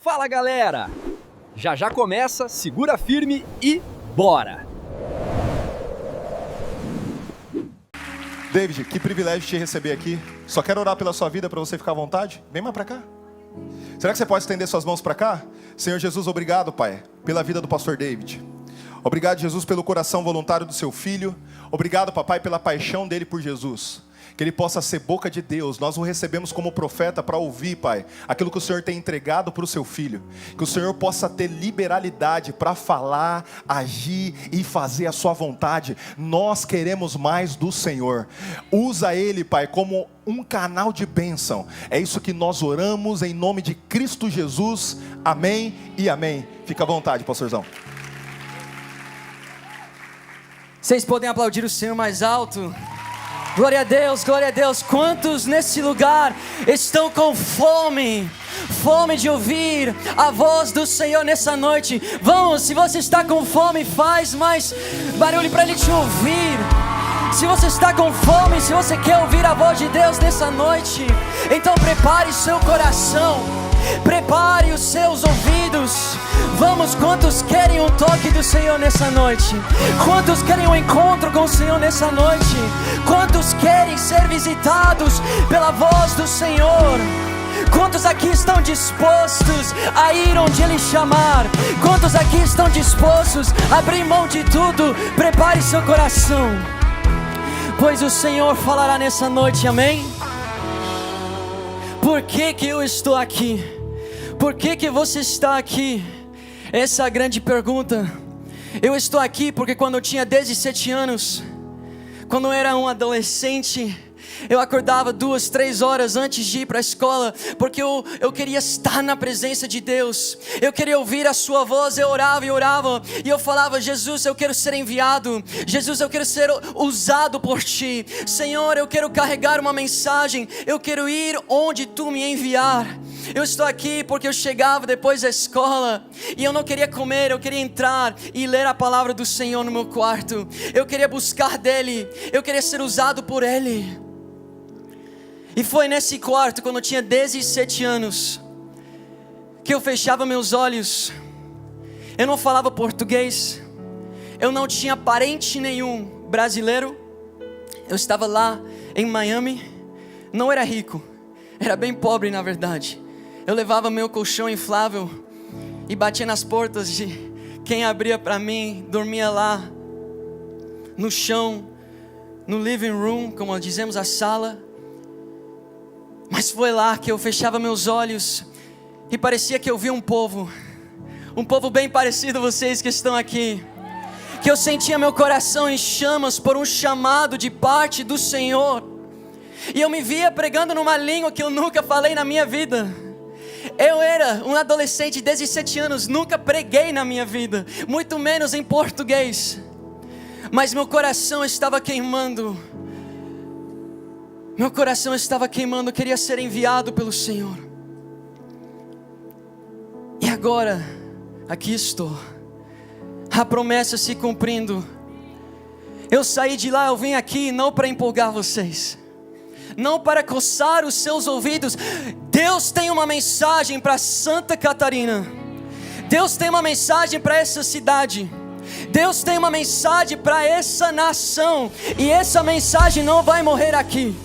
Fala galera! Já já começa, segura firme e bora! David, que privilégio te receber aqui. Só quero orar pela sua vida para você ficar à vontade. Vem mais para cá. Será que você pode estender suas mãos para cá? Senhor Jesus, obrigado, Pai, pela vida do pastor David. Obrigado, Jesus, pelo coração voluntário do seu filho. Obrigado, papai, pela paixão dele por Jesus. Que ele possa ser boca de Deus. Nós o recebemos como profeta para ouvir, Pai, aquilo que o Senhor tem entregado para o seu filho. Que o Senhor possa ter liberalidade para falar, agir e fazer a sua vontade. Nós queremos mais do Senhor. Usa ele, Pai, como um canal de bênção. É isso que nós oramos em nome de Cristo Jesus. Amém e amém. Fica à vontade, pastorzão. Vocês podem aplaudir o Senhor mais alto? Glória a Deus, glória a Deus. Quantos nesse lugar estão com fome de ouvir a voz do Senhor nessa noite? Vamos, se você está com fome, faz mais barulho para Ele te ouvir. Se você está com fome, se você quer ouvir a voz de Deus nessa noite, então prepare seu coração, prepare os seus ouvidos. Vamos, quantos querem um toque do Senhor nessa noite? Quantos querem um encontro com o Senhor nessa noite? Quantos querem ser visitados pela voz do Senhor? Quantos aqui estão dispostos a ir onde Ele chamar? Quantos aqui estão dispostos a abrir mão de tudo? Prepare seu coração, pois o Senhor falará nessa noite, amém? Por que eu estou aqui? Por que você está aqui? Essa é a grande pergunta. Eu estou aqui porque quando eu tinha 17 anos, quando eu era um adolescente, eu acordava 2, 3 horas antes de ir para a escola, porque eu queria estar na presença de Deus. Eu queria ouvir a sua voz. Eu orava e eu falava: Jesus, eu quero ser enviado. Jesus, eu quero ser usado por Ti. Senhor, eu quero carregar uma mensagem. Eu quero ir onde Tu me enviar. Eu estou aqui porque eu chegava depois da escola e eu não queria comer, eu queria entrar e ler a palavra do Senhor no meu quarto. Eu queria buscar dEle, eu queria ser usado por Ele. E foi nesse quarto, quando eu tinha 17 anos, que eu fechava meus olhos. Eu não falava português, eu não tinha parente nenhum brasileiro. Eu estava lá em Miami, não era rico, era bem pobre na verdade. Eu levava meu colchão inflável e batia nas portas de quem abria para mim, dormia lá no chão, no living room, como dizemos, a sala. Mas foi lá que eu fechava meus olhos e parecia que eu via um povo bem parecido a vocês que estão aqui, que eu sentia meu coração em chamas por um chamado de parte do Senhor, e eu me via pregando numa língua que eu nunca falei na minha vida. Eu era um adolescente de 17 anos, nunca preguei na minha vida, muito menos em português, mas meu coração estava queimando. Meu coração estava queimando, eu queria ser enviado pelo Senhor. E agora, aqui estou, a promessa se cumprindo. Eu saí de lá, eu vim aqui não para empolgar vocês, não para coçar os seus ouvidos. Deus tem uma mensagem para Santa Catarina. Deus tem uma mensagem para essa cidade. Deus tem uma mensagem para essa nação. E essa mensagem não vai morrer aqui.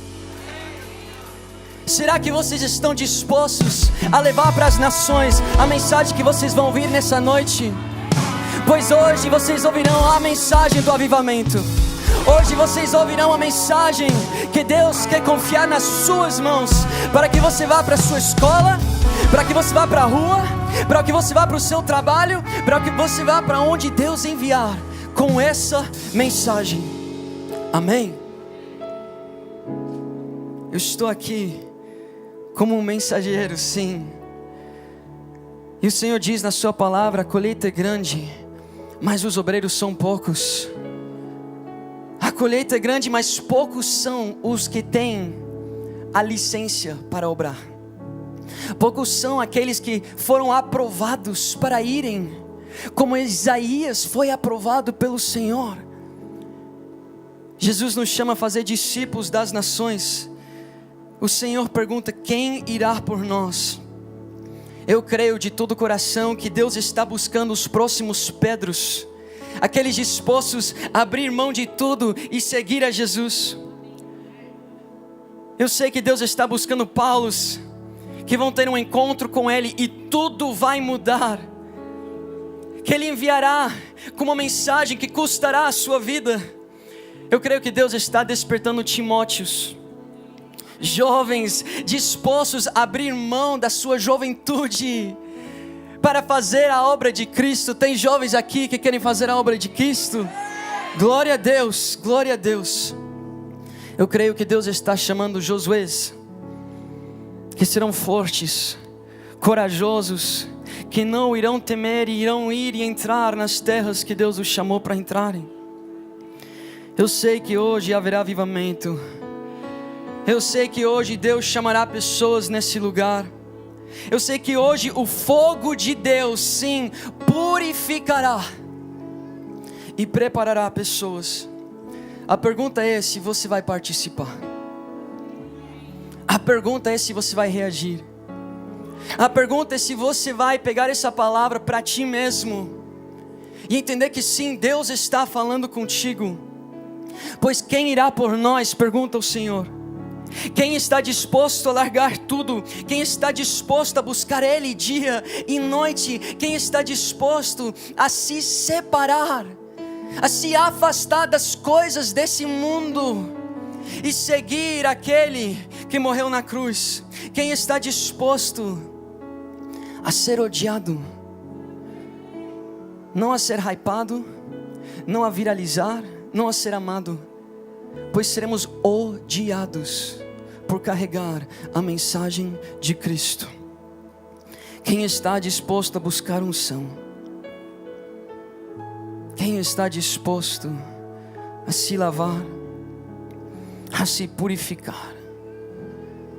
Será que vocês estão dispostos a levar para as nações a mensagem que vocês vão ouvir nessa noite? Pois hoje vocês ouvirão a mensagem do avivamento. Hoje vocês ouvirão a mensagem que Deus quer confiar nas suas mãos, para que você vá para a sua escola, para que você vá para a rua, para que você vá para o seu trabalho, para que você vá para onde Deus enviar com essa mensagem. Amém? Eu estou aqui como um mensageiro, sim. E o Senhor diz na sua palavra: a colheita é grande, mas os obreiros são poucos. A colheita é grande, mas poucos são os que têm a licença para obrar. Poucos são aqueles que foram aprovados para irem, como Isaías foi aprovado pelo Senhor. Jesus nos chama a fazer discípulos das nações. O Senhor pergunta: quem irá por nós? Eu creio de todo o coração que Deus está buscando os próximos Pedros, aqueles dispostos a abrir mão de tudo e seguir a Jesus. Eu sei que Deus está buscando Paulos, que vão ter um encontro com Ele e tudo vai mudar, que Ele enviará com uma mensagem que custará a sua vida. Eu creio que Deus está despertando Timóteos, jovens dispostos a abrir mão da sua juventude para fazer a obra de Cristo. Tem jovens aqui que querem fazer a obra de Cristo? Glória a Deus, glória a Deus. Eu creio que Deus está chamando Josués, que serão fortes, corajosos, que não irão temer e irão ir e entrar nas terras que Deus os chamou para entrarem. Eu sei que hoje haverá avivamento. Eu sei que hoje Deus chamará pessoas nesse lugar. Eu sei que hoje o fogo de Deus, sim, purificará e preparará pessoas. A pergunta é se você vai participar. A pergunta é se você vai reagir. A pergunta é se você vai pegar essa palavra para ti mesmo e entender que sim, Deus está falando contigo. Pois quem irá por nós? Pergunta o Senhor. Quem está disposto a largar tudo? Quem está disposto a buscar Ele dia e noite? Quem está disposto a se separar, a se afastar das coisas desse mundo e seguir aquele que morreu na cruz? Quem está disposto a ser odiado, não a ser hypado, não a viralizar, não a ser amado, pois seremos odiados por carregar a mensagem de Cristo. Quem está disposto a buscar unção? Quem está disposto a se lavar, a se purificar?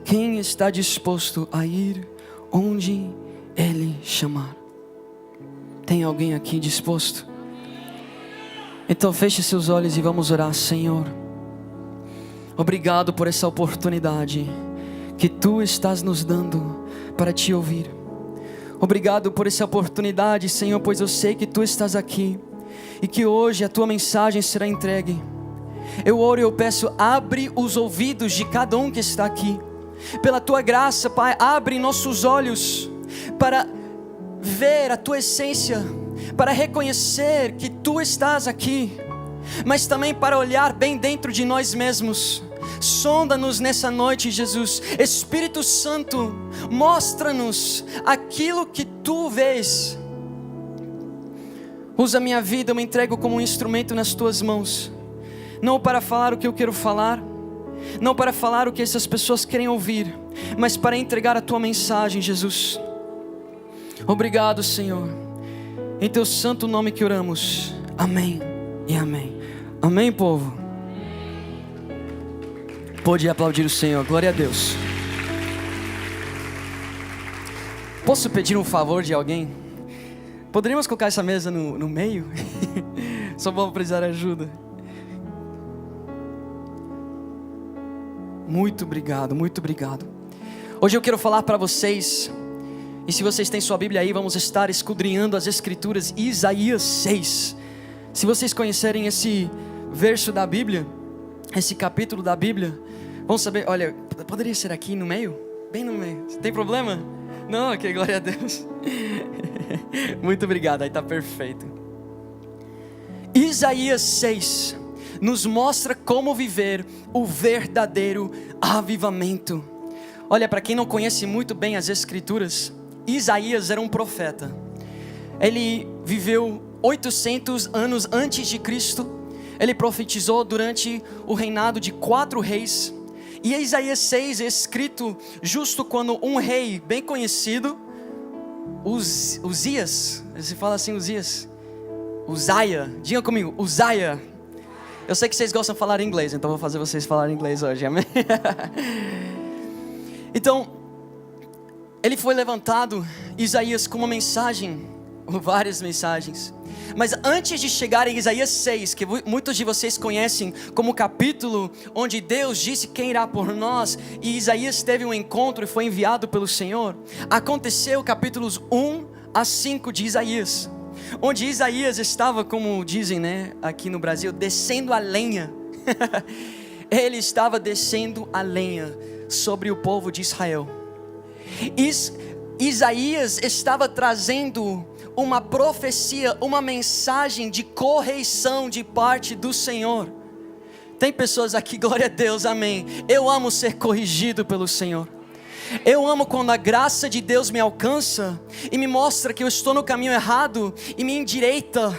Quem está disposto a ir onde Ele chamar? Tem alguém aqui disposto? Então feche seus olhos e vamos orar. Senhor, obrigado por essa oportunidade que Tu estás nos dando para Te ouvir. Obrigado por essa oportunidade, Senhor, pois eu sei que Tu estás aqui e que hoje a Tua mensagem será entregue. Eu oro e eu peço, abre os ouvidos de cada um que está aqui. Pela Tua graça, Pai, abre nossos olhos para ver a Tua essência, para reconhecer que Tu estás aqui, mas também para olhar bem dentro de nós mesmos. Sonda-nos nessa noite, Jesus. Espírito Santo, mostra-nos aquilo que Tu vês. Usa a minha vida, eu me entrego como um instrumento nas Tuas mãos, não para falar o que eu quero falar, não para falar o que essas pessoas querem ouvir, mas para entregar a Tua mensagem, Jesus. Obrigado, Senhor. Em Teu santo nome que oramos. Amém e amém. Amém, povo. Pode aplaudir o Senhor. Glória a Deus. Posso pedir um favor de alguém? Poderíamos colocar essa mesa no meio? Só vou precisar de ajuda. Muito obrigado, muito obrigado. Hoje eu quero falar para vocês, e se vocês têm sua Bíblia aí, vamos estar esquadrinhando as Escrituras, Isaías 6. Se vocês conhecerem esse verso da Bíblia, esse capítulo da Bíblia, vão saber. Olha, poderia ser aqui no meio? Bem no meio, tem problema? Não, ok, glória a Deus. Muito obrigado, aí está perfeito. Isaías 6 nos mostra como viver o verdadeiro avivamento. Olha, para quem não conhece muito bem as Escrituras, Isaías era um profeta. Ele viveu 800 anos antes de Cristo. Ele profetizou durante o reinado de 4 reis. E Isaías 6 é escrito justo quando um rei bem conhecido, Uzias, se fala assim, Uziah, diga comigo, Uziah. Eu sei que vocês gostam de falar inglês, então vou fazer vocês falarem inglês hoje, amém? Então, ele foi levantado, Isaías, com uma mensagem várias mensagens. Mas antes de chegar em Isaías 6, que muitos de vocês conhecem como o capítulo onde Deus disse quem irá por nós, e Isaías teve um encontro e foi enviado pelo Senhor, aconteceu capítulos 1 a 5 de Isaías, onde Isaías estava, como dizem, né, aqui no Brasil, descendo a lenha. Ele estava descendo a lenha sobre o povo de Israel. Isaías estava trazendo uma profecia, uma mensagem de correção de parte do Senhor. Tem pessoas aqui, glória a Deus, amém. Eu amo ser corrigido pelo Senhor. Eu amo quando a graça de Deus me alcança e me mostra que eu estou no caminho errado e me endireita.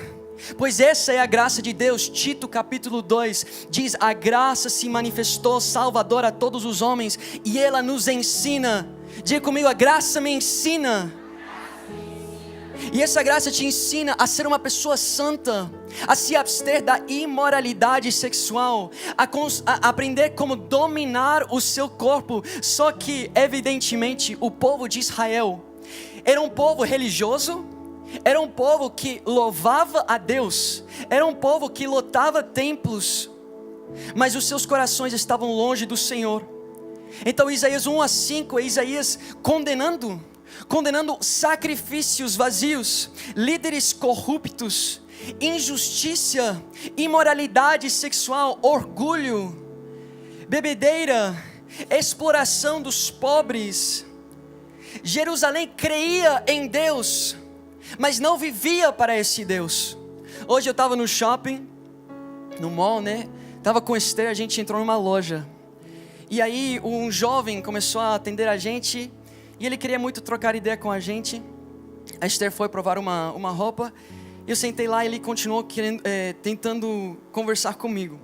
Pois essa é a graça de Deus. Tito capítulo 2 diz: a graça se manifestou salvadora a todos os homens, e ela nos ensina. Diga comigo: a graça me ensina. E essa graça te ensina a ser uma pessoa santa, a se abster da imoralidade sexual, a aprender como dominar o seu corpo. Só que, evidentemente, o povo de Israel era um povo religioso, era um povo que louvava a Deus, era um povo que lotava templos, mas os seus corações estavam longe do Senhor. Então Isaías 1 a 5 é Isaías condenando sacrifícios vazios, líderes corruptos, injustiça, imoralidade sexual, orgulho, bebedeira, exploração dos pobres. Jerusalém creia em Deus, mas não vivia para esse Deus. Hoje eu estava no shopping, no mall, né? Estava com Esther, a gente entrou numa loja. E aí um jovem começou a atender a gente, e ele queria muito trocar ideia com a gente. A Esther foi provar uma roupa, e eu sentei lá e ele continuou tentando conversar comigo.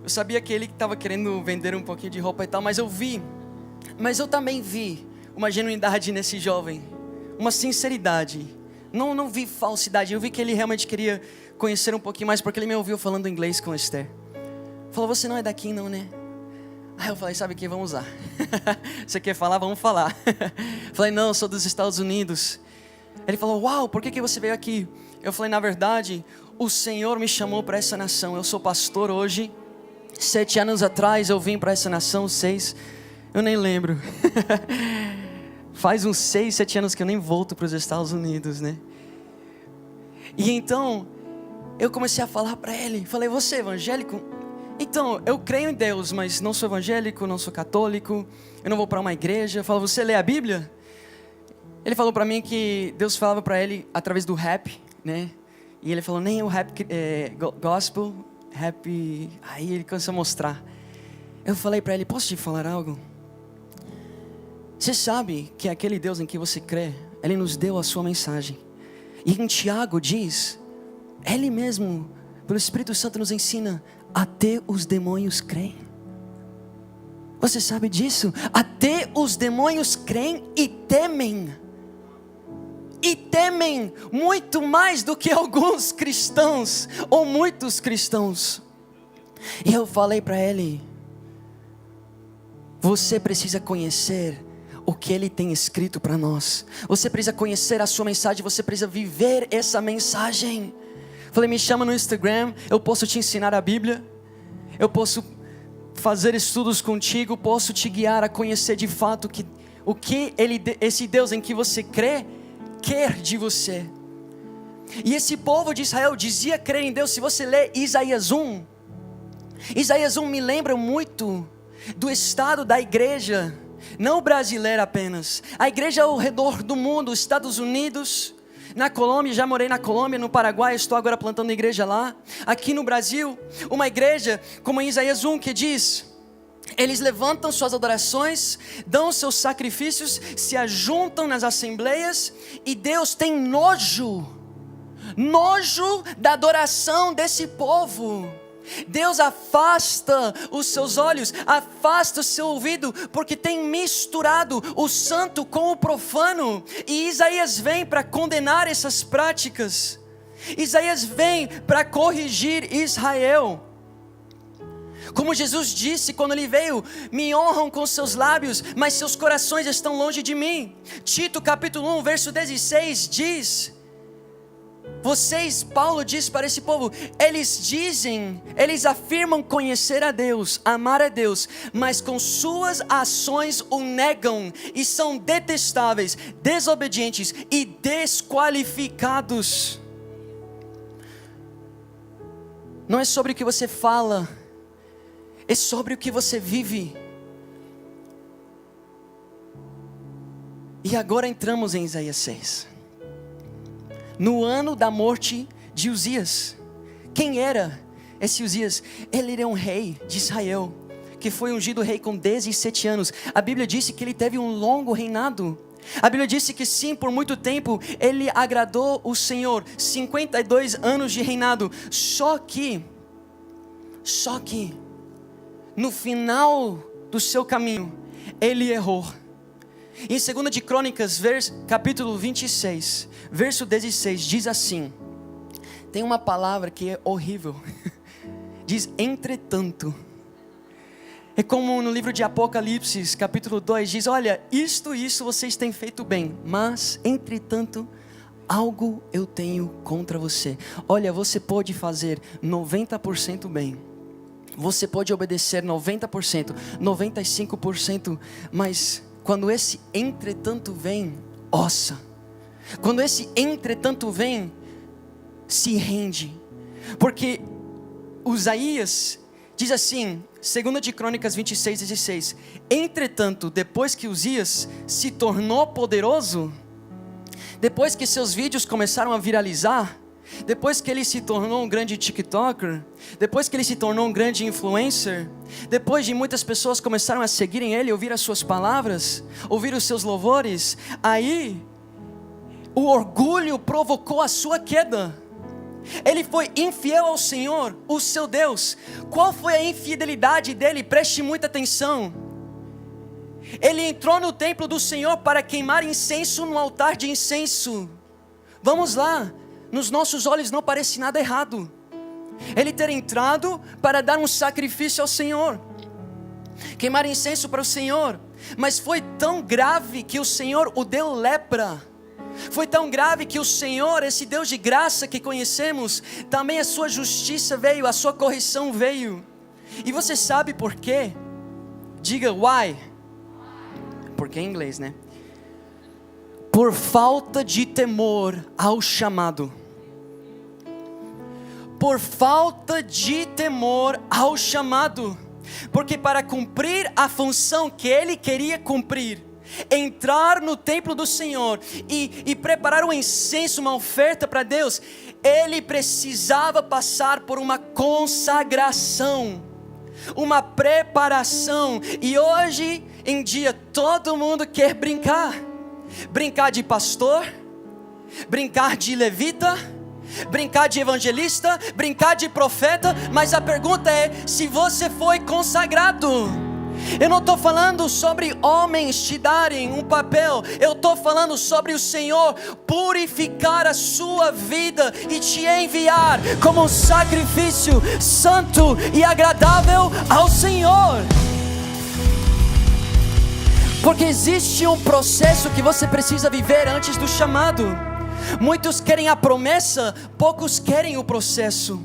Eu sabia que ele estava querendo vender um pouquinho de roupa e tal, mas eu também vi uma genuidade nesse jovem, uma sinceridade. Não vi falsidade, eu vi que ele realmente queria conhecer um pouquinho mais, porque ele me ouviu falando inglês com a Esther. Falou: você não é daqui não, né? Aí eu falei: sabe o que, vamos usar. Você quer falar? Vamos falar. Falei: não, eu sou dos Estados Unidos. Ele falou: uau, por que você veio aqui? Eu falei: na verdade, o Senhor me chamou para essa nação. Eu sou pastor hoje. 7 anos atrás eu vim para essa nação, 6, eu nem lembro. Faz uns 6, 7 anos que eu nem volto para os Estados Unidos, né? E então, eu comecei a falar para ele. Falei: você é evangélico? Então, eu creio em Deus, mas não sou evangélico, não sou católico, eu não vou para uma igreja. Eu falo: você lê a Bíblia? Ele falou para mim que Deus falava para ele através do rap, né? E ele falou: nem o rap gospel, rap. Aí ele começou a mostrar. Eu falei para ele: posso te falar algo? Você sabe que aquele Deus em que você crê, Ele nos deu a sua mensagem. E em Tiago diz, Ele mesmo, pelo Espírito Santo, nos ensina: até os demônios creem. Você sabe disso? Até os demônios creem e temem. E temem muito mais do que alguns cristãos, ou muitos cristãos. E eu falei para ele: você precisa conhecer o que Ele tem escrito para nós. Você precisa conhecer a sua mensagem, você precisa viver essa mensagem. Falei: me chama no Instagram, eu posso te ensinar a Bíblia, eu posso fazer estudos contigo, posso te guiar a conhecer de fato o que esse Deus em que você crê quer de você. E esse povo de Israel dizia crer em Deus. Se você ler Isaías 1 me lembra muito do estado da igreja, não brasileira apenas, a igreja ao redor do mundo, Estados Unidos, na Colômbia, já morei na Colômbia, no Paraguai, estou agora plantando igreja lá. Aqui no Brasil, uma igreja como em Isaías 1 que diz: eles levantam suas adorações, dão seus sacrifícios, se ajuntam nas assembleias, e Deus tem nojo da adoração desse povo. Deus afasta os seus olhos, afasta o seu ouvido, porque tem misturado o santo com o profano. E Isaías vem para condenar essas práticas. Isaías vem para corrigir Israel. Como Jesus disse quando Ele veio: me honram com seus lábios, mas seus corações estão longe de mim. Tito capítulo 1 verso 16 diz Vocês, Paulo diz para esse povo, eles afirmam conhecer a Deus, amar a Deus, mas com suas ações o negam e são detestáveis, desobedientes e desqualificados. Não é sobre o que você fala, é sobre o que você vive. E agora entramos em Isaías 6. No ano da morte de Uzias. Quem era esse Uzias? Ele era um rei de Israel, que foi ungido rei com 17 anos. A Bíblia disse que ele teve um longo reinado. A Bíblia disse que sim, por muito tempo ele agradou o Senhor. 52 anos de reinado. Só que no final do seu caminho ele errou. Em 2 de Crônicas, capítulo 26, verso 16, diz assim, tem uma palavra que é horrível, diz entretanto. É como no livro de Apocalipse, capítulo 2, diz, olha, isto vocês têm feito bem, mas entretanto, algo eu tenho contra você. Olha, você pode fazer 90% bem, você pode obedecer 90%, 95%, mas quando esse entretanto vem, ouça. Quando esse entretanto vem, se rende. Porque Uzias diz assim, 2 de Crônicas 26, 16. Entretanto, depois que Uzias se tornou poderoso, depois que seus vídeos começaram a viralizar, depois que ele se tornou um grande TikToker, depois que ele se tornou um grande influencer, depois de muitas pessoas começaram a seguirem ele, ouvir as suas palavras, ouvir os seus louvores, aí o orgulho provocou a sua queda. Ele foi infiel ao Senhor, o seu Deus. Qual foi a infidelidade dele? Preste muita atenção. Ele entrou no templo do Senhor para queimar incenso no altar de incenso. Vamos lá. Nos nossos olhos não parece nada errado ele ter entrado para dar um sacrifício ao Senhor, queimar incenso para o Senhor. Mas foi tão grave que o Senhor o deu lepra. Foi tão grave que o Senhor, esse Deus de graça que conhecemos, também a sua justiça veio, a sua correção veio. E você sabe por quê? Diga why. Porque é em inglês, né? Por falta de temor ao chamado. Por falta de temor ao chamado. Porque para cumprir a função que ele queria cumprir, entrar no templo do Senhor e preparar um incenso, uma oferta para Deus, ele precisava passar por uma consagração, uma preparação. E hoje em dia todo mundo quer brincar de pastor, brincar de levita, brincar de evangelista, brincar de profeta. Mas a pergunta é se você foi consagrado. Eu não estou falando sobre homens te darem um papel, eu estou falando sobre o Senhor purificar a sua vida e te enviar como um sacrifício santo e agradável ao Senhor. Porque existe um processo que você precisa viver antes do chamado. Muitos querem a promessa, poucos querem o processo.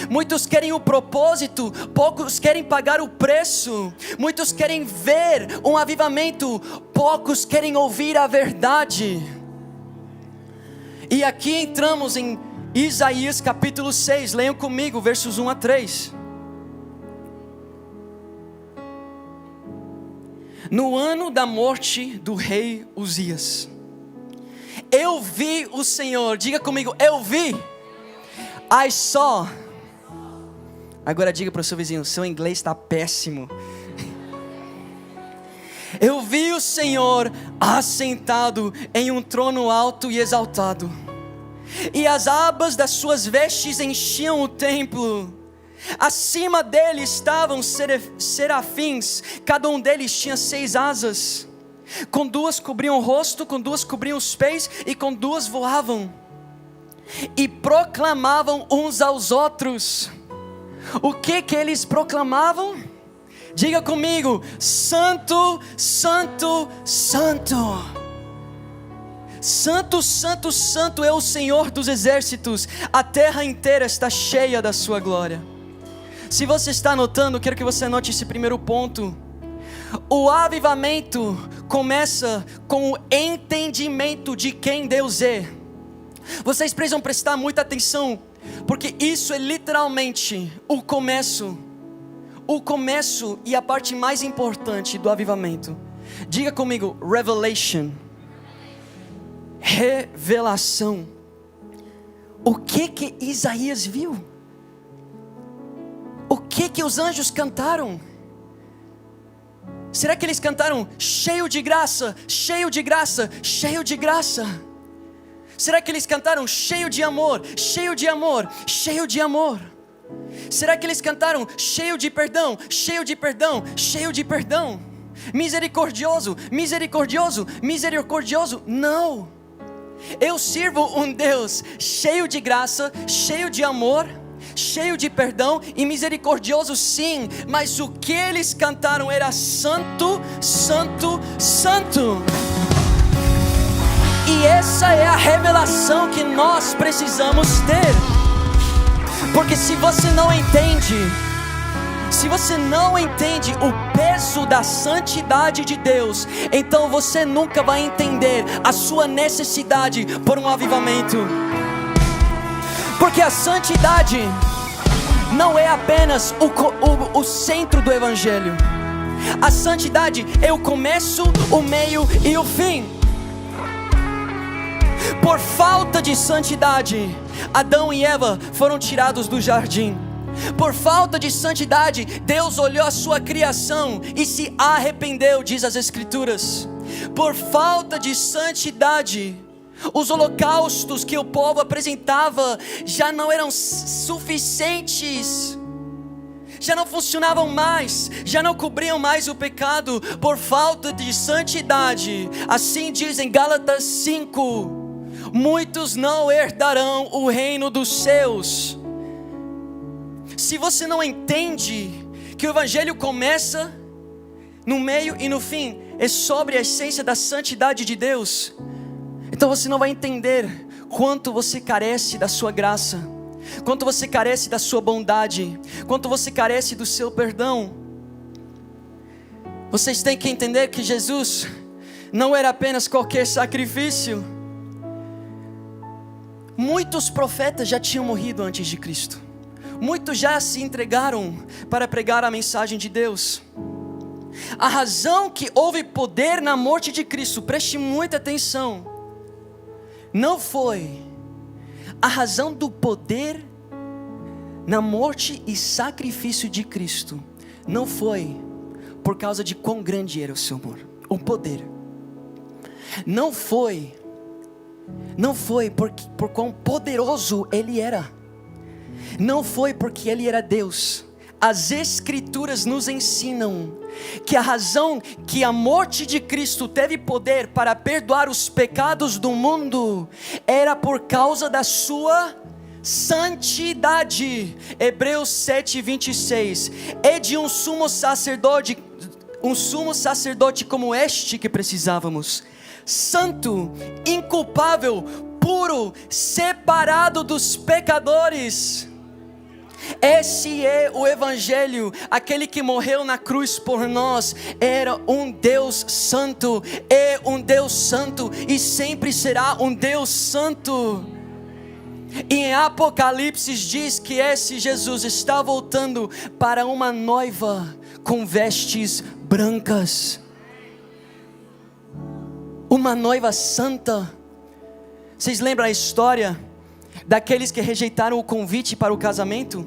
Muitos querem o propósito, poucos querem pagar o preço. Muitos querem ver um avivamento, poucos querem ouvir a verdade. E aqui entramos em Isaías capítulo 6, leiam comigo versos 1 a 3. No ano da morte do rei Uzias, eu vi o Senhor. Diga comigo, eu vi. I saw. Agora diga para o seu vizinho, seu inglês está péssimo. Eu vi o Senhor assentado em um trono alto e exaltado, e as abas das suas vestes enchiam o templo. Acima dele estavam serafins, cada um deles tinha 6 asas. Com 2 cobriam o rosto, com 2 cobriam os pés, e com 2 voavam. E proclamavam uns aos outros. O que eles proclamavam? Diga comigo: Santo, Santo, Santo. Santo, santo, santo é o Senhor dos exércitos, a terra inteira está cheia da sua glória. Se você está anotando, quero que você anote esse primeiro ponto. O avivamento começa com o entendimento de quem Deus é. Vocês precisam prestar muita atenção, porque isso é literalmente o começo e a parte mais importante do avivamento. Diga comigo, revelation. Revelação. O que Isaías viu? O que os anjos cantaram? Será que eles cantaram cheio de graça, cheio de graça, cheio de graça? Será que eles cantaram cheio de amor, cheio de amor, cheio de amor? Será que eles cantaram cheio de perdão, cheio de perdão, cheio de perdão? Misericordioso, misericordioso, misericordioso? Não. Eu sirvo um Deus cheio de graça, cheio de amor, cheio de perdão e misericordioso, sim. Mas o que eles cantaram era santo, santo, santo. E essa é a revelação que nós precisamos ter. Porque se você não entende o peso da santidade de Deus, então você nunca vai entender a sua necessidade por um avivamento. Porque a santidade não é apenas o centro do evangelho. A santidade é o começo, o meio e o fim. Por falta de santidade, Adão e Eva foram tirados do jardim. Por falta de santidade, Deus olhou a sua criação e se arrependeu, diz as Escrituras. Por falta de santidade, os holocaustos que o povo apresentava já não eram suficientes, já não funcionavam mais, já não cobriam mais o pecado. Por falta de santidade, assim diz em Gálatas 5, muitos não herdarão o reino dos céus. Se você não entende que o evangelho começa no meio e no fim é sobre a essência da santidade de Deus, então você não vai entender quanto você carece da sua graça, quanto você carece da sua bondade, quanto você carece do seu perdão. Vocês têm que entender que Jesus não era apenas qualquer sacrifício. Muitos profetas já tinham morrido antes de Cristo. Muitos já se entregaram para pregar a mensagem de Deus. A razão que houve poder na morte de Cristo, preste muita atenção, não foi a razão do poder na morte e sacrifício de Cristo, não foi por causa de quão grande era o seu amor, o poder. Não foi por quão poderoso Ele era. Não foi porque Ele era Deus. As Escrituras nos ensinam que a razão que a morte de Cristo teve poder para perdoar os pecados do mundo era por causa da sua santidade. Hebreus 7:26. É de um sumo sacerdote como este que precisávamos, santo, inculpável, puro, separado dos pecadores. Esse é o evangelho. Aquele que morreu na cruz por nós era um Deus santo, é um Deus santo e sempre será um Deus santo. E em Apocalipse diz que esse Jesus está voltando para uma noiva com vestes brancas, uma noiva santa. Vocês lembram a história daqueles que rejeitaram o convite para o casamento?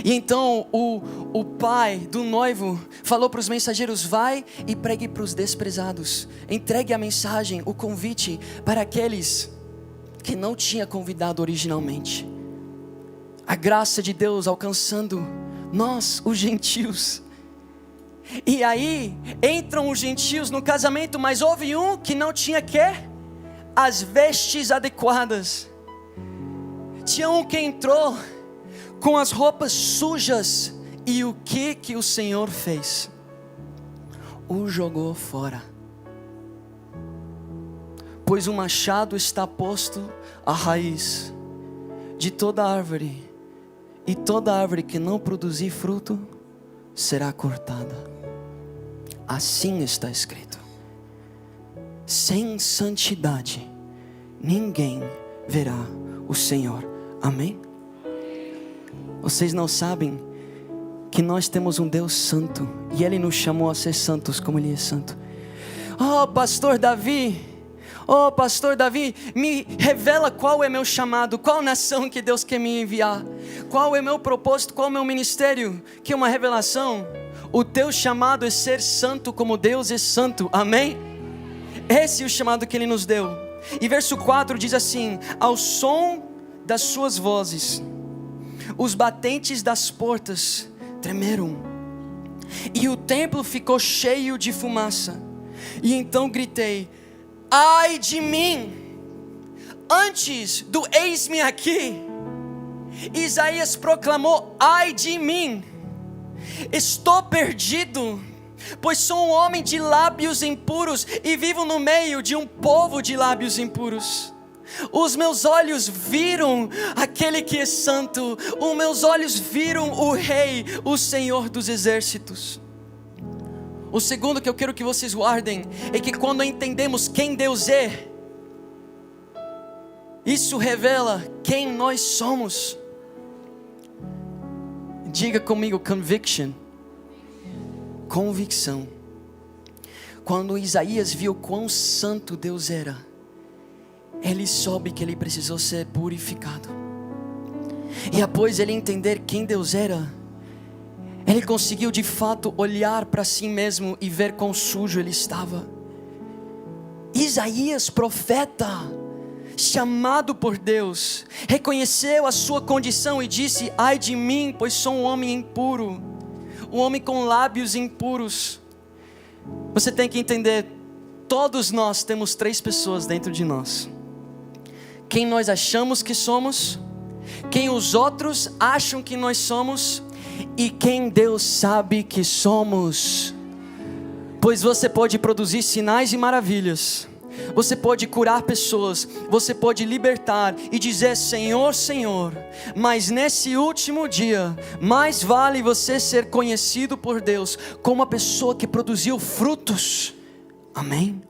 E então o pai do noivo falou para os mensageiros: vai e pregue para os desprezados, entregue a mensagem, o convite para aqueles que não tinha convidado originalmente. A graça de Deus alcançando nós, os gentios. E aí entram os gentios no casamento, mas houve um que não tinha as vestes adequadas. Tinha um que entrou com as roupas sujas, e o que o Senhor fez? O jogou fora. pois o machado está posto à raiz de toda árvore, e toda árvore que não produzir fruto será cortada. Assim está escrito: sem santidade ninguém verá o Senhor. Amém? Vocês não sabem que nós temos um Deus santo, e Ele nos chamou a ser santos como Ele é santo. Oh pastor Davi, me revela qual é meu chamado, qual nação que Deus quer me enviar, qual é meu propósito, qual é meu ministério. Que é uma revelação. O teu chamado é ser santo como Deus é santo. Amém? Esse é o chamado que Ele nos deu. E verso 4 diz assim: ao som das suas vozes os batentes das portas tremeram, e o templo ficou cheio de fumaça. E então gritei: ai de mim! Antes do eis-me aqui, Isaías proclamou: ai de mim! Estou perdido, pois sou um homem de lábios impuros e vivo no meio de um povo de lábios impuros. Os meus olhos viram aquele que é santo, os meus olhos viram o Rei, o Senhor dos exércitos. O segundo que eu quero que vocês guardem é que quando entendemos quem Deus é, isso revela quem nós somos. Diga comigo: conviction. Convicção. Quando Isaías viu quão santo Deus era, ele soube que ele precisou ser purificado. E após ele entender quem Deus era, ele conseguiu de fato olhar para si mesmo e ver quão sujo ele estava. Isaías, profeta, chamado por Deus, reconheceu a sua condição e disse: ai de mim, pois sou um homem impuro, um homem com lábios impuros. Você tem que entender, todos nós temos 3 pessoas dentro de nós: quem nós achamos que somos, quem os outros acham que nós somos, e quem Deus sabe que somos. Pois você pode produzir sinais e maravilhas, você pode curar pessoas, você pode libertar e dizer: Senhor, Senhor. Mas nesse último dia, mais vale você ser conhecido por Deus como a pessoa que produziu frutos. Amém?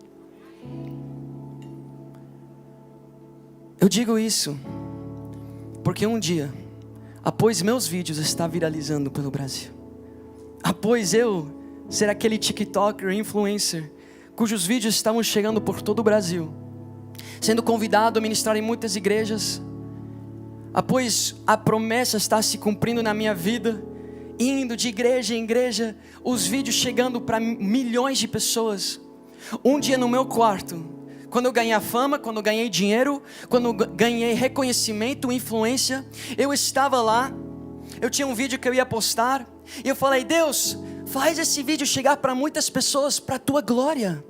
Eu digo isso porque um dia, após meus vídeos estar viralizando pelo Brasil, após eu ser aquele TikToker, influencer, cujos vídeos estavam chegando por todo o Brasil, sendo convidado a ministrar em muitas igrejas, após a promessa estar se cumprindo na minha vida, indo de igreja em igreja, os vídeos chegando para milhões de pessoas. Um dia no meu quarto, quando eu ganhei a fama, quando eu ganhei dinheiro, quando eu ganhei reconhecimento, influência, eu estava lá, eu tinha um vídeo que eu ia postar, e eu falei: Deus, faz esse vídeo chegar para muitas pessoas, para a tua glória.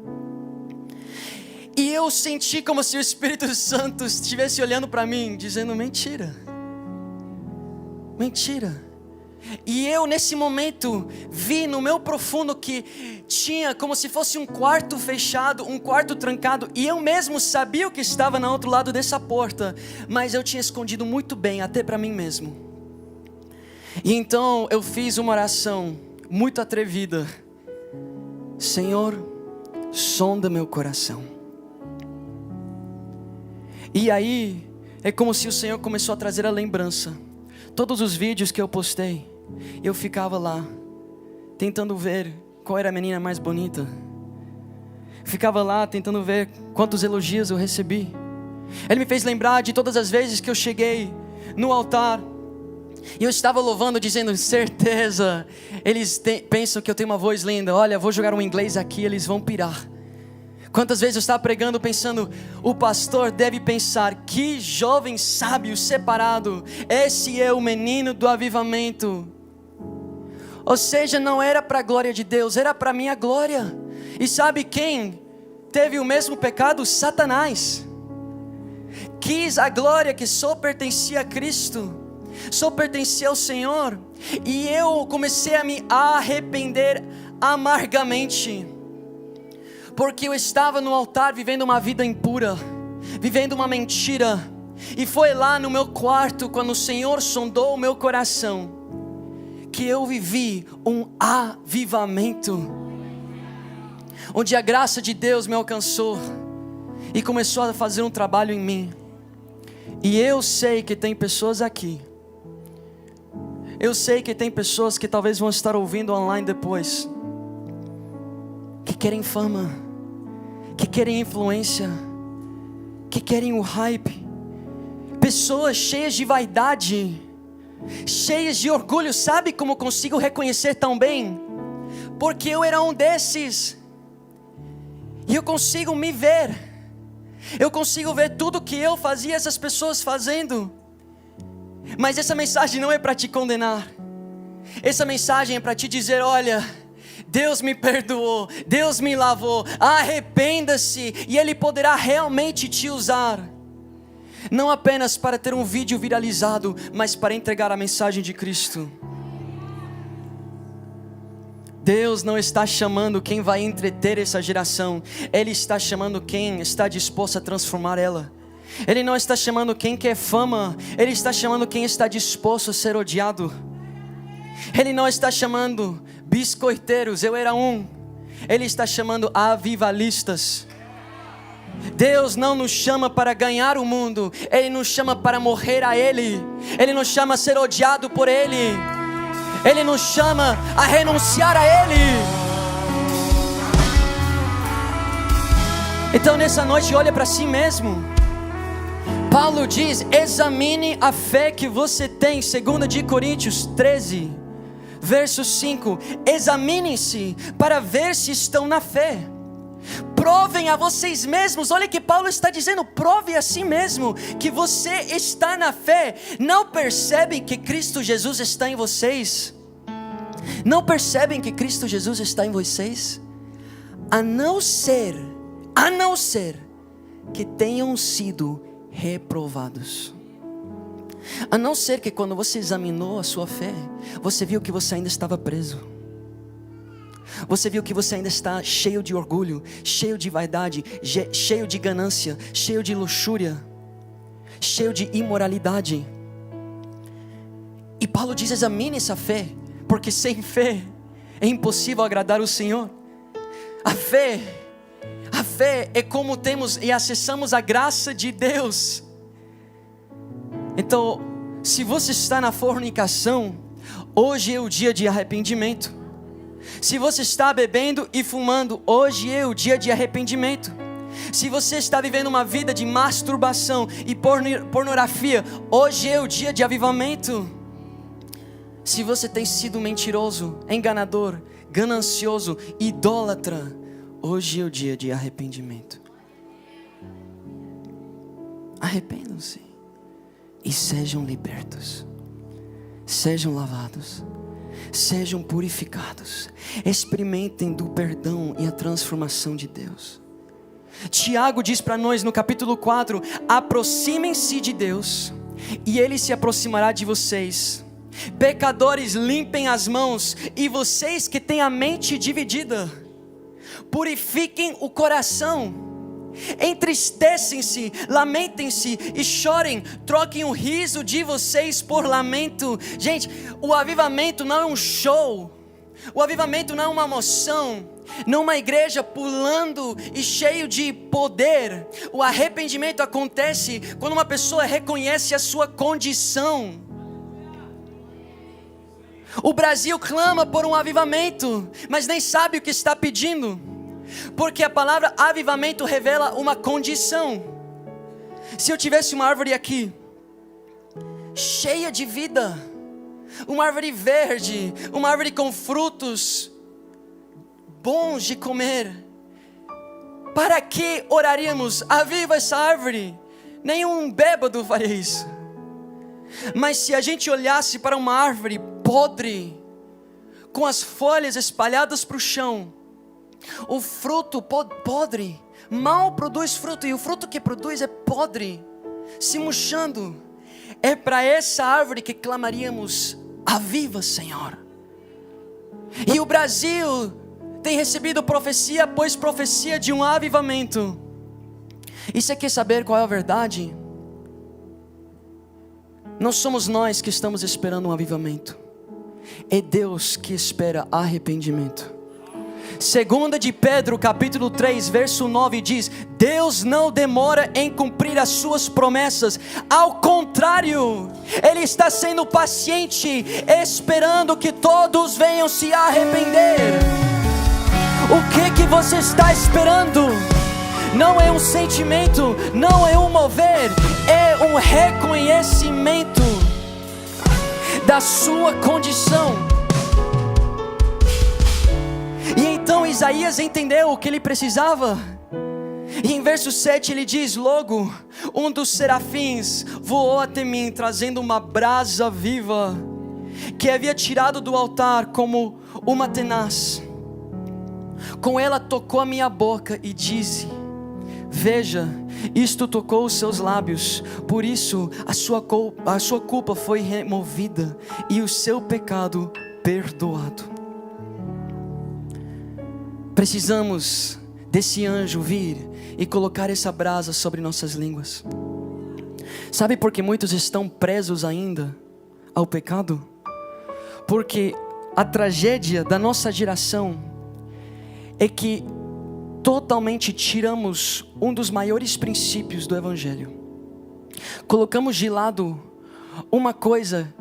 E eu senti como se o Espírito Santo estivesse olhando para mim, dizendo: mentira, mentira. E eu nesse momento vi no meu profundo que tinha como se fosse um quarto fechado, um quarto trancado, e eu mesmo sabia o que estava no outro lado dessa porta, mas eu tinha escondido muito bem, até para mim mesmo. E então eu fiz uma oração muito atrevida: Senhor, sonda meu coração. E aí é como se o Senhor começou a trazer a lembrança. Todos os vídeos que eu postei, eu ficava lá tentando ver qual era a menina mais bonita, ficava lá tentando ver quantos elogios eu recebi. Ele me fez lembrar de todas as vezes que eu cheguei no altar e eu estava louvando, dizendo: certeza, eles pensam que eu tenho uma voz linda, olha, vou jogar um inglês aqui, eles vão pirar. Quantas vezes eu estava pregando pensando: o pastor deve pensar, que jovem sábio, separado, esse é o menino do avivamento. Ou seja, não era para a glória de Deus, era para a minha glória. E sabe quem teve o mesmo pecado? Satanás. Quis a glória que só pertencia a Cristo, só pertencia ao Senhor. E eu comecei a me arrepender amargamente, porque eu estava no altar vivendo uma vida impura, vivendo uma mentira. E foi lá no meu quarto, quando o Senhor sondou o meu coração, que eu vivi um avivamento, onde a graça de Deus me alcançou e começou a fazer um trabalho em mim. E eu sei que tem pessoas aqui, eu sei que tem pessoas que talvez vão estar ouvindo online depois, que querem fama, que querem influência, que querem o hype. Pessoas cheias de vaidade, cheias de orgulho. Sabe como consigo reconhecer tão bem? Porque eu era um desses. E eu consigo me ver. Eu consigo ver tudo que eu fazia essas pessoas fazendo. Mas essa mensagem não é para te condenar. Essa mensagem é para te dizer: olha, Deus me perdoou, Deus me lavou, arrependa-se, e Ele poderá realmente te usar. Não apenas para ter um vídeo viralizado, mas para entregar a mensagem de Cristo. Deus não está chamando quem vai entreter essa geração, Ele está chamando quem está disposto a transformar ela. Ele não está chamando quem quer fama, Ele está chamando quem está disposto a ser odiado. Ele não está chamando biscoiteiros, eu era um. Ele está chamando avivalistas. Deus não nos chama para ganhar o mundo, Ele nos chama para morrer a Ele. Ele nos chama a ser odiado por Ele. Ele nos chama a renunciar a Ele. Então nessa noite olha para si mesmo. Paulo diz: examine a fé que você tem. 2 Coríntios 13 verso 5. Examinem-se para ver se estão na fé. Provem a vocês mesmos. Olha que Paulo está dizendo: prove a si mesmo que você está na fé. Não percebem que Cristo Jesus está em vocês? Não percebem que Cristo Jesus está em vocês? A não ser que tenham sido reprovados. A não ser que quando você examinou a sua fé, você viu que você ainda estava preso. Você viu que você ainda está cheio de orgulho, cheio de vaidade, cheio de ganância, cheio de luxúria, cheio de imoralidade. E Paulo diz: examine essa fé, porque sem fé é impossível agradar o Senhor. A fé é como temos e acessamos a graça de Deus. Então, se você está na fornicação, hoje é o dia de arrependimento. Se você está bebendo e fumando, hoje é o dia de arrependimento. Se você está vivendo uma vida de masturbação e pornografia, hoje é o dia de avivamento. Se você tem sido mentiroso, enganador, ganancioso, idólatra, hoje é o dia de arrependimento. Arrependam-se e sejam libertos, sejam lavados, sejam purificados, experimentem do perdão e a transformação de Deus. Tiago diz para nós no capítulo 4: aproximem-se de Deus e Ele se aproximará de vocês. Pecadores, limpem as mãos, e vocês que têm a mente dividida, purifiquem o coração. Entristecem-se, lamentem-se e chorem. Troquem o riso de vocês por lamento. Gente, o avivamento não é um show. O avivamento não é uma emoção, não é uma igreja pulando e cheio de poder. O arrependimento acontece quando uma pessoa reconhece a sua condição. O Brasil clama por um avivamento, mas nem sabe o que está pedindo, porque a palavra avivamento revela uma condição. Se eu tivesse uma árvore aqui, cheia de vida, uma árvore verde, uma árvore com frutos bons de comer, para que oraríamos: aviva essa árvore? Nenhum bêbado faria isso. Mas se a gente olhasse para uma árvore podre, com as folhas espalhadas para o chão, o fruto podre, mal produz fruto, e o fruto que produz é podre, se murchando, é para essa árvore que clamaríamos: aviva, Senhor. E o Brasil tem recebido profecia após profecia de um avivamento. E você quer saber qual é a verdade? Não somos nós que estamos esperando um avivamento, é Deus que espera arrependimento. 2 de Pedro capítulo 3 verso 9 diz: Deus não demora em cumprir as suas promessas, ao contrário, Ele está sendo paciente, esperando que todos venham se arrepender. O que você está esperando? Não é um sentimento, não é um mover, é um reconhecimento da sua condição. E então Isaías entendeu o que ele precisava. E em verso 7 ele diz: logo, um dos serafins voou até mim, trazendo uma brasa viva, que havia tirado do altar como uma tenaz. Com ela tocou a minha boca e disse: veja, isto tocou os seus lábios, por isso a sua culpa foi removida e o seu pecado perdoado. Precisamos desse anjo vir e colocar essa brasa sobre nossas línguas. Sabe por que muitos estão presos ainda ao pecado? Porque a tragédia da nossa geração é que totalmente tiramos um dos maiores princípios do Evangelho. Colocamos de lado uma coisa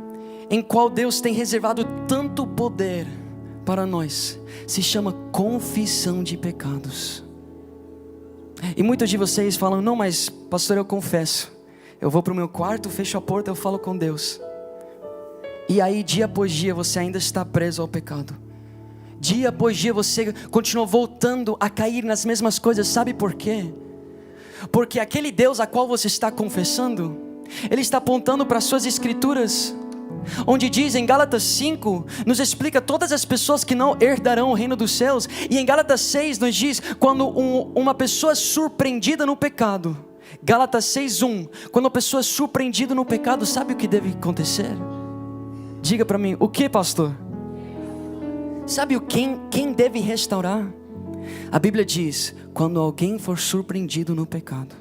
em qual Deus tem reservado tanto poder para nós. Se chama confissão de pecados. E muitos de vocês falam: não, mas pastor, eu confesso, eu vou para o meu quarto, fecho a porta, eu falo com Deus. E aí dia após dia você ainda está preso ao pecado. Dia após dia você continua voltando a cair nas mesmas coisas. Sabe por quê? Porque aquele Deus a qual você está confessando, Ele está apontando para as suas escrituras, onde diz em Gálatas 5, nos explica todas as pessoas que não herdarão o reino dos céus. E em Gálatas 6 nos diz, quando uma pessoa é surpreendida no pecado, Gálatas 6:1, quando uma pessoa é surpreendida no pecado, sabe o que deve acontecer? Diga para mim, o que, pastor? Sabe quem deve restaurar? A Bíblia diz: quando alguém for surpreendido no pecado,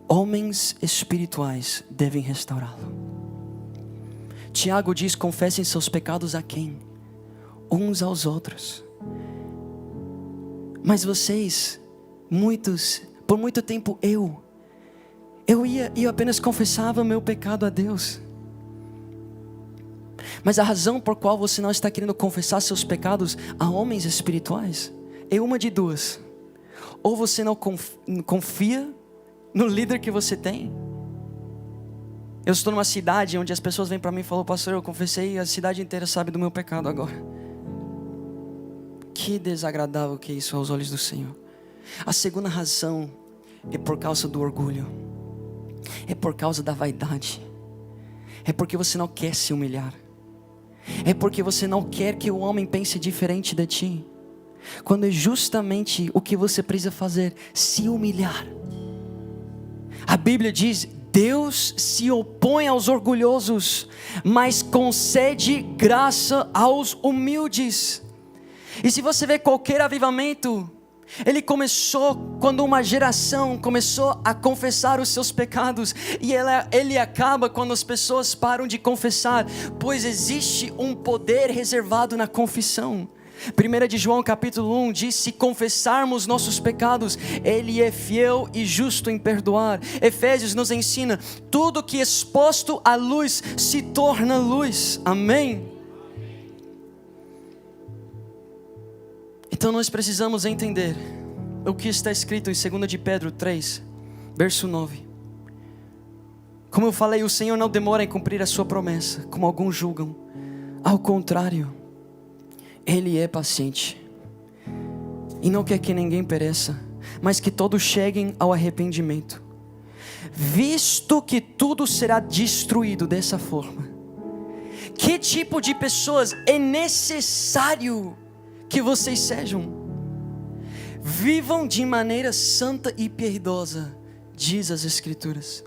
homens espirituais devem restaurá-lo. Tiago diz: confessem seus pecados a quem? Uns aos outros. Mas vocês, muitos, por muito tempo eu ia e eu apenas confessava meu pecado a Deus. Mas a razão por qual você não está querendo confessar seus pecados a homens espirituais é uma de duas: ou você não confia no líder que você tem. Eu estou numa cidade onde as pessoas vêm para mim e falam: pastor, eu confessei e a cidade inteira sabe do meu pecado agora. Que desagradável que é isso aos olhos do Senhor. A segunda razão é por causa do orgulho, é por causa da vaidade, é porque você não quer se humilhar, é porque você não quer que o homem pense diferente de ti, quando é justamente o que você precisa fazer: se humilhar. A Bíblia diz: Deus se opõe aos orgulhosos, mas concede graça aos humildes. E se você vê qualquer avivamento, ele começou quando uma geração começou a confessar os seus pecados, e ele acaba quando as pessoas param de confessar, pois existe um poder reservado na confissão. 1 de João capítulo 1 diz: se confessarmos nossos pecados, Ele é fiel e justo em perdoar. Efésios nos ensina: tudo que é exposto à luz se torna luz. Amém? Então nós precisamos entender o que está escrito em 2 de Pedro 3, verso 9. Como eu falei, o Senhor não demora em cumprir a sua promessa, como alguns julgam. Ao contrário, Ele é paciente e não quer que ninguém pereça, mas que todos cheguem ao arrependimento. Visto que tudo será destruído dessa forma, que tipo de pessoas é necessário que vocês sejam? Vivam de maneira santa e piedosa, diz as Escrituras.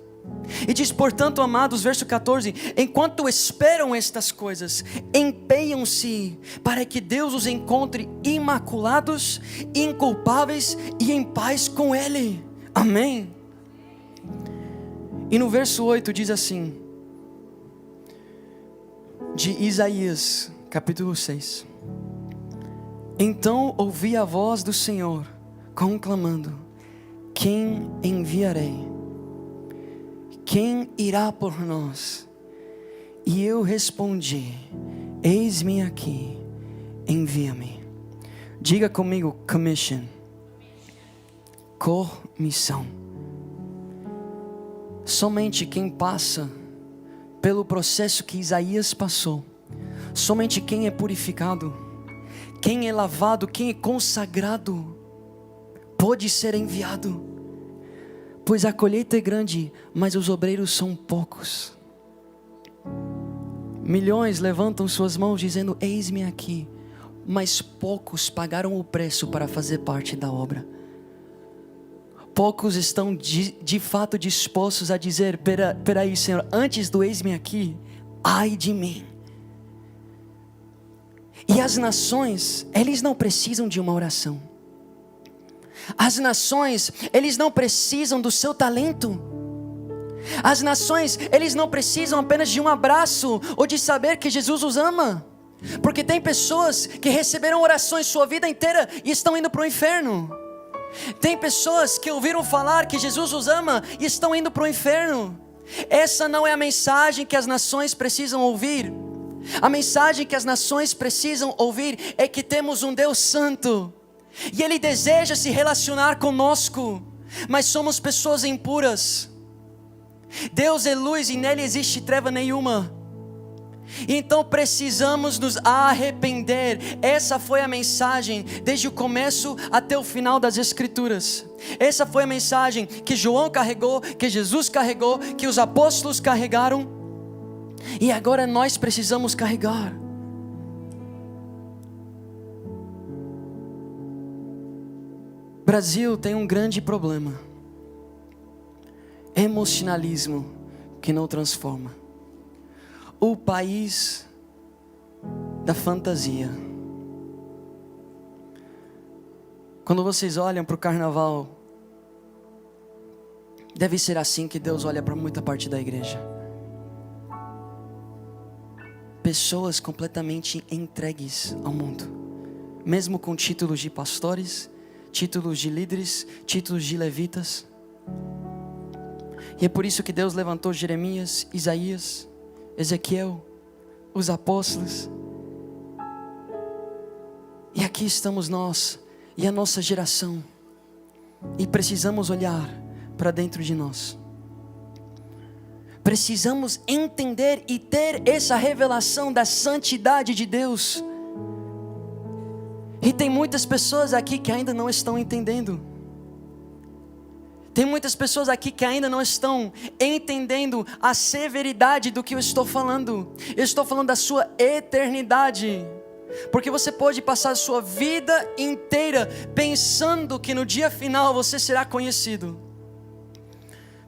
E diz: portanto, amados, verso 14: enquanto esperam estas coisas, empenham-se para que Deus os encontre imaculados, inculpáveis e em paz com Ele. Amém. E no verso 8 diz assim, de Isaías, capítulo 6: então ouvi a voz do Senhor conclamando: quem enviarei? Quem irá por nós? E eu respondi: eis-me aqui, envia-me. Diga comigo: commission. Comissão. Somente quem passa pelo processo que Isaías passou, somente quem é purificado, quem é lavado, quem é consagrado, pode ser enviado. Pois a colheita é grande, mas os obreiros são poucos. Milhões levantam suas mãos dizendo: eis-me aqui, mas poucos pagaram o preço para fazer parte da obra. Poucos estão de fato dispostos a dizer: peraí, Senhor, antes do eis-me aqui, ai de mim. E as nações, eles não precisam de uma oração. As nações, eles não precisam do seu talento. As nações, eles não precisam apenas de um abraço ou de saber que Jesus os ama. Porque tem pessoas que receberam orações sua vida inteira e estão indo para o inferno. Tem pessoas que ouviram falar que Jesus os ama e estão indo para o inferno. Essa não é a mensagem que as nações precisam ouvir. A mensagem que as nações precisam ouvir é que temos um Deus santo e Ele deseja se relacionar conosco, mas somos pessoas impuras. Deus é luz e nele existe treva nenhuma. Então precisamos nos arrepender. Essa foi a mensagem desde o começo até o final das Escrituras. Essa foi a mensagem que João carregou, que Jesus carregou, que os apóstolos carregaram, e agora nós precisamos carregar. Brasil tem um grande problema: emocionalismo que não transforma. O país da fantasia. Quando vocês olham para o carnaval, deve ser assim que Deus olha para muita parte da igreja. Pessoas completamente entregues ao mundo, mesmo com títulos de pastores, títulos de líderes, títulos de levitas. E é por isso que Deus levantou Jeremias, Isaías, Ezequiel, os apóstolos. E aqui estamos nós e a nossa geração, e precisamos olhar para dentro de nós. Precisamos entender e ter essa revelação da santidade de Deus. E tem muitas pessoas aqui que ainda não estão entendendo. Tem muitas pessoas aqui que ainda não estão entendendo a severidade do que eu estou falando. Eu estou falando da sua eternidade. Porque você pode passar a sua vida inteira pensando que no dia final você será conhecido.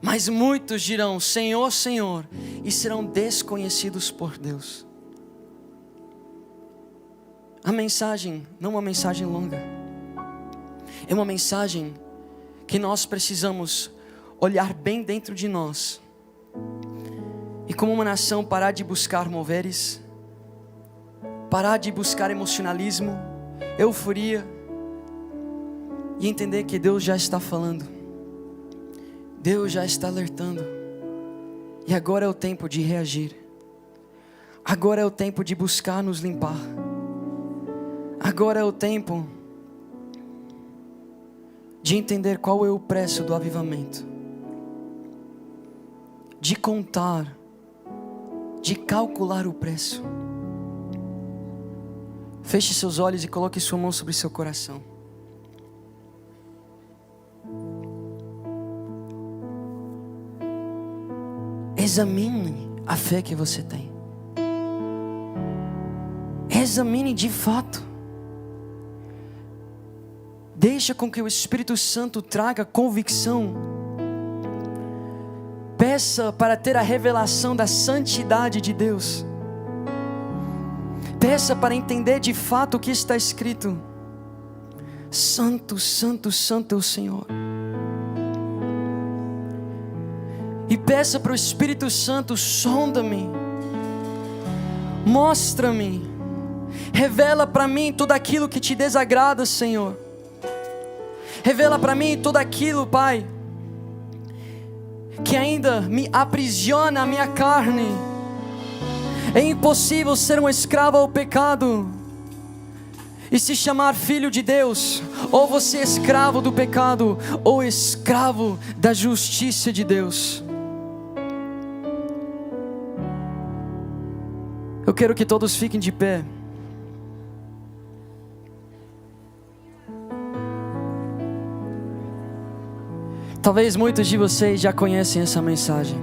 Mas muitos dirão: Senhor, Senhor, e serão desconhecidos por Deus. A mensagem não é uma mensagem longa. É uma mensagem que nós precisamos olhar bem dentro de nós. E como uma nação parar de buscar moveres, parar de buscar emocionalismo, euforia, e entender que Deus já está falando, Deus já está alertando, e agora é o tempo de reagir. Agora é o tempo de buscar nos limpar. Agora é o tempo de entender qual é o preço do avivamento, de contar, de calcular o preço. Feche seus olhos e coloque sua mão sobre seu coração. Examine a fé que você tem. Examine de fato. Deixa com que o Espírito Santo traga convicção. Peça para ter a revelação da santidade de Deus. Peça para entender de fato o que está escrito. Santo, santo, santo é o Senhor. E peça para o Espírito Santo: sonda-me, mostra-me, revela para mim tudo aquilo que te desagrada, Senhor. Revela para mim tudo aquilo, Pai, que ainda me aprisiona a minha carne. É impossível ser um escravo ao pecado e se chamar filho de Deus. Ou você é escravo do pecado, ou escravo da justiça de Deus. Eu quero que todos fiquem de pé. Talvez muitos de vocês já conhecem essa mensagem.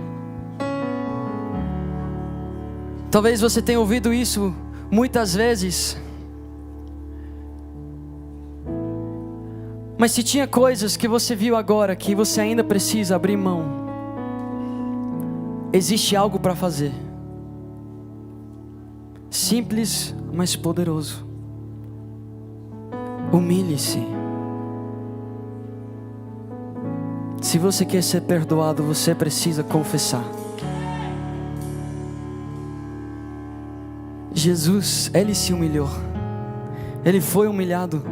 Talvez você tenha ouvido isso muitas vezes. Mas se tinha coisas que você viu agora que você ainda precisa abrir mão, existe algo para fazer. Simples, mas poderoso. Humilhe-se. Se você quer ser perdoado, você precisa confessar. Jesus, Ele se humilhou. Ele foi humilhado.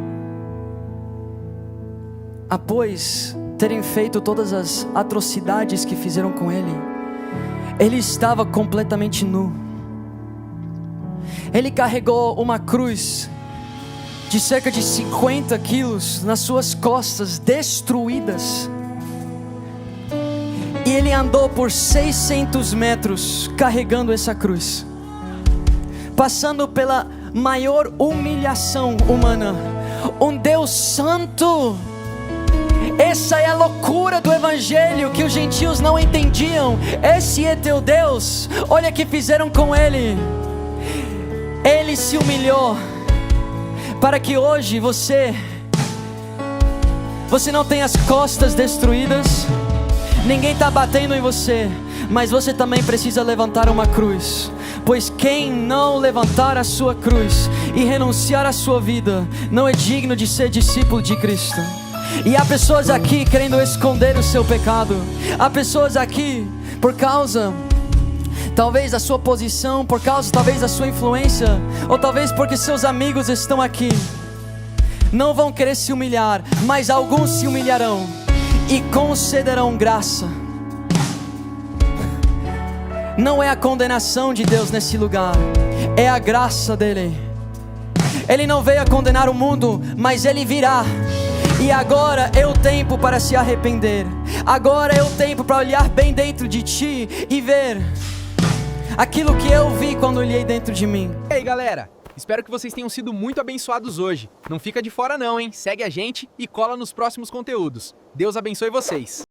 Após terem feito todas as atrocidades que fizeram com Ele, Ele estava completamente nu. Ele carregou uma cruz de cerca de 50 quilos nas suas costas, destruídas. E Ele andou por 600 metros carregando essa cruz, passando pela maior humilhação humana. Um Deus santo. Essa é a loucura do Evangelho que os gentios não entendiam. Esse é teu Deus. Olha o que fizeram com Ele. Ele se humilhou para que hoje você não tenha as costas destruídas. Ninguém está batendo em você, mas você também precisa levantar uma cruz. Pois quem não levantar a sua cruz e renunciar à sua vida, não é digno de ser discípulo de Cristo. E há pessoas aqui querendo esconder o seu pecado. Há pessoas aqui por causa, talvez, da sua posição, por causa talvez da sua influência, ou talvez porque seus amigos estão aqui, não vão querer se humilhar, mas alguns se humilharão e concederão graça. Não é a condenação de Deus nesse lugar, é a graça dele. Ele não veio a condenar o mundo, mas Ele virá. E agora é o tempo para se arrepender. Agora é o tempo para olhar bem dentro de ti e ver aquilo que eu vi quando olhei dentro de mim. E aí, galera? Espero que vocês tenham sido muito abençoados hoje. Não fica de fora não, hein? Segue a gente e cola nos próximos conteúdos. Deus abençoe vocês.